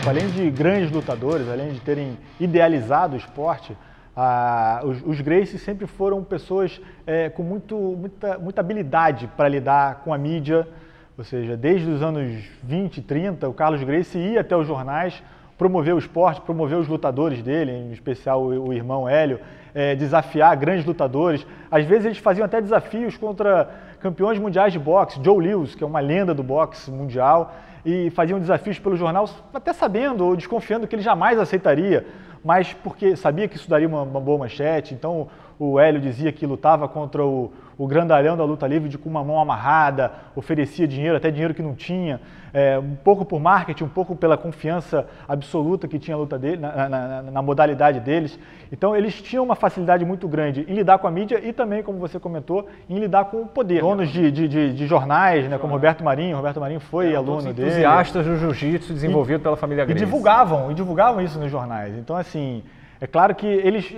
época, além de grandes lutadores, além de terem idealizado o esporte, os Gracies sempre foram pessoas com muita habilidade para lidar com a mídia, ou seja, desde os anos 20, 30, o Carlos Gracie ia até os jornais promover o esporte, promover os lutadores dele, em especial o irmão Hélio, desafiar grandes lutadores. Às vezes eles faziam até desafios contra campeões mundiais de boxe, Joe Lewis, que é uma lenda do boxe mundial, e faziam desafios pelo jornal, até sabendo ou desconfiando que ele jamais aceitaria, mas porque sabia que isso daria uma boa manchete. Então o Hélio dizia que lutava contra o grandalhão da luta livre com uma mão amarrada, oferecia dinheiro, até dinheiro que não tinha, um pouco por marketing, um pouco pela confiança absoluta que tinha a luta dele, na modalidade deles. Então eles tinham uma facilidade muito grande em lidar com a mídia e também, como você comentou, em lidar com o poder. Donos de jornais, né, como Roberto Marinho foi aluno dele. Entusiastas do jiu-jitsu desenvolvido pela família Gracie. E divulgavam isso nos jornais. Então, assim, é claro que eles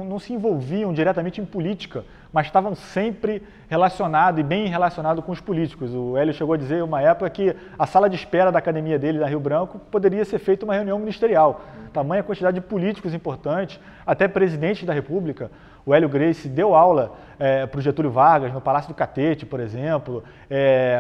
não se envolviam diretamente em política, mas estavam sempre relacionados e bem relacionados com os políticos. O Hélio chegou a dizer, uma época, que a sala de espera da academia dele, na Rio Branco, poderia ser feita uma reunião ministerial. Tamanha quantidade de políticos importantes, até presidentes da República. O Hélio Gracie deu aula para o Getúlio Vargas, no Palácio do Catete, por exemplo.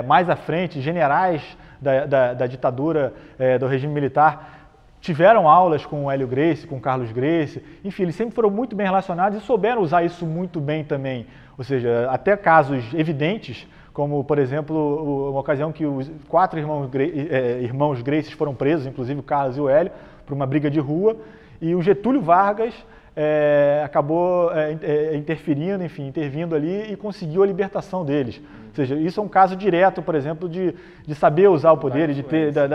Mais à frente, generais da ditadura do regime militar tiveram aulas com o Hélio Gracie, com o Carlos Gracie. Enfim, eles sempre foram muito bem relacionados e souberam usar isso muito bem também. Ou seja, até casos evidentes, como, por exemplo, uma ocasião que os 4 irmãos Gracies foram presos, inclusive o Carlos e o Hélio, por uma briga de rua, e o Getúlio Vargas acabou interferindo, enfim, intervindo ali e conseguiu a libertação deles. Ou seja, isso é um caso direto, por exemplo, de saber usar o poder,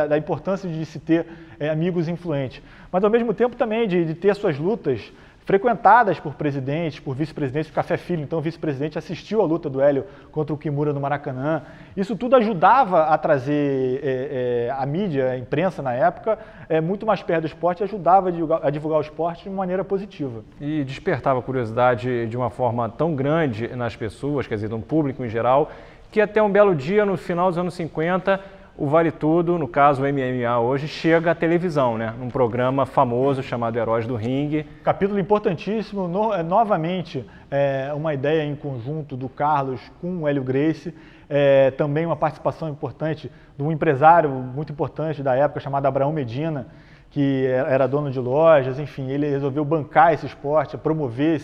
da importância de se ter amigos influentes. Mas, ao mesmo tempo, também de ter suas lutas frequentadas por presidentes, por vice-presidentes. O Café Filho, então, o vice-presidente, assistiu à luta do Hélio contra o Kimura no Maracanã. Isso tudo ajudava a trazer a mídia, a imprensa na época, muito mais perto do esporte e ajudava a divulgar o esporte de uma maneira positiva. E despertava curiosidade de uma forma tão grande nas pessoas, quer dizer, no público em geral, que até um belo dia, no final dos anos 50, o Vale Tudo, no caso o MMA hoje, chega à televisão, né? Num programa famoso chamado Heróis do Ringue. Capítulo importantíssimo, novamente uma ideia em conjunto do Carlos com o Hélio Gracie, também uma participação importante de um empresário muito importante da época chamado Abraão Medina, que era dono de lojas. Enfim, ele resolveu bancar esse esporte, promover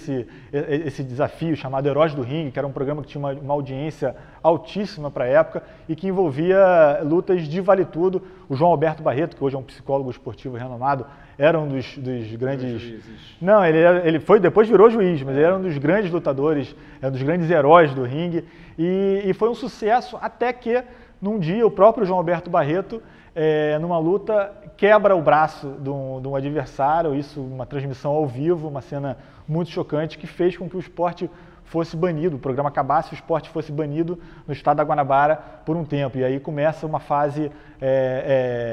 esse desafio chamado Heróis do Ringue, que era um programa que tinha uma audiência altíssima para a época e que envolvia lutas de vale tudo. O João Alberto Barreto, que hoje é um psicólogo esportivo renomado, era um dos grandes... Não, ele depois virou juiz, mas ele era um dos grandes lutadores, um dos grandes heróis do ringue, e foi um sucesso até que, num dia, o próprio João Alberto Barreto, numa luta, quebra o braço de um adversário. Isso, uma transmissão ao vivo, uma cena muito chocante, que fez com que o esporte fosse banido, o programa acabasse, o esporte fosse banido no estado da Guanabara por um tempo. E aí começa uma fase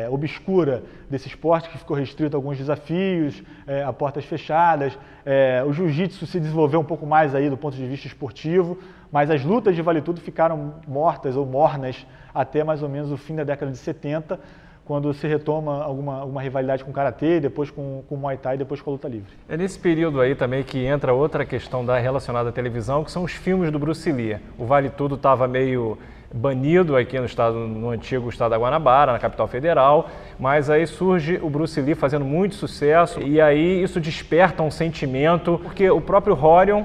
obscura desse esporte, que ficou restrito a alguns desafios, a portas fechadas. O jiu-jitsu se desenvolveu um pouco mais aí do ponto de vista esportivo, mas as lutas de vale tudo ficaram mortas ou mornas até mais ou menos o fim da década de 70, quando se retoma alguma rivalidade com o Karatê, depois com o Muay Thai, depois com a luta livre. É nesse período aí também que entra outra questão relacionada à televisão, que são os filmes do Bruce Lee. O Vale Tudo estava meio banido aqui no antigo estado da Guanabara, na capital federal, mas aí surge o Bruce Lee fazendo muito sucesso, e aí isso desperta um sentimento, porque o próprio Rorion,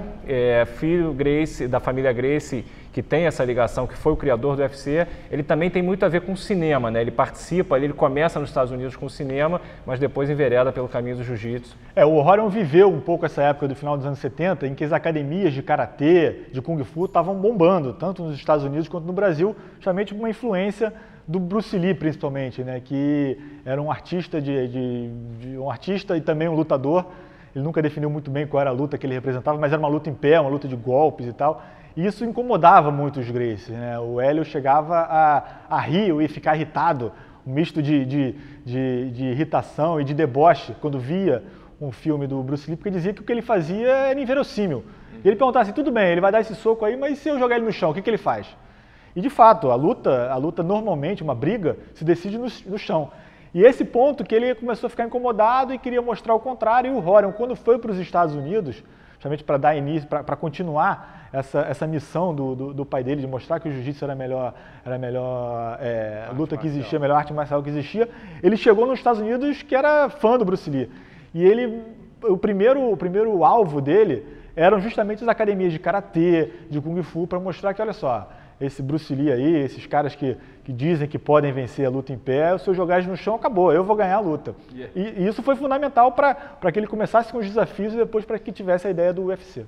filho Gracie, da família Gracie, que tem essa ligação, que foi o criador do UFC, ele também tem muito a ver com o cinema, né? Ele participa, ele começa nos Estados Unidos com o cinema, mas depois envereda pelo caminho do jiu-jitsu. O Rorion viveu um pouco essa época do final dos anos 70, em que as academias de karatê, de kung fu, estavam bombando, tanto nos Estados Unidos quanto no Brasil, justamente por uma influência do Bruce Lee, principalmente, né? Que era um artista, um artista e também um lutador. Ele nunca definiu muito bem qual era a luta que ele representava, mas era uma luta em pé, uma luta de golpes e tal. E isso incomodava muito os Gracies, né? O Hélio chegava a rir e ficar irritado, um misto de irritação e de deboche, quando via um filme do Bruce Lee, porque dizia que o que ele fazia era inverossímil. E ele perguntava assim, tudo bem, ele vai dar esse soco aí, mas se eu jogar ele no chão, o que ele faz? E de fato, a luta normalmente, uma briga, se decide no chão. E esse ponto que ele começou a ficar incomodado e queria mostrar o contrário. E o Rorion, quando foi para os Estados Unidos, justamente para dar início, para continuar essa missão do pai dele, de mostrar que o jiu-jitsu era a melhor luta que existia, a melhor arte marcial que existia, ele chegou nos Estados Unidos que era fã do Bruce Lee. E o primeiro alvo dele eram justamente as academias de karatê, de kung fu, para mostrar que, olha só, esse Bruce Lee aí, esses caras que dizem que podem vencer a luta em pé, se eu jogar eles no chão, acabou, eu vou ganhar a luta. E isso foi fundamental para que ele começasse com os desafios e depois para que tivesse a ideia do UFC.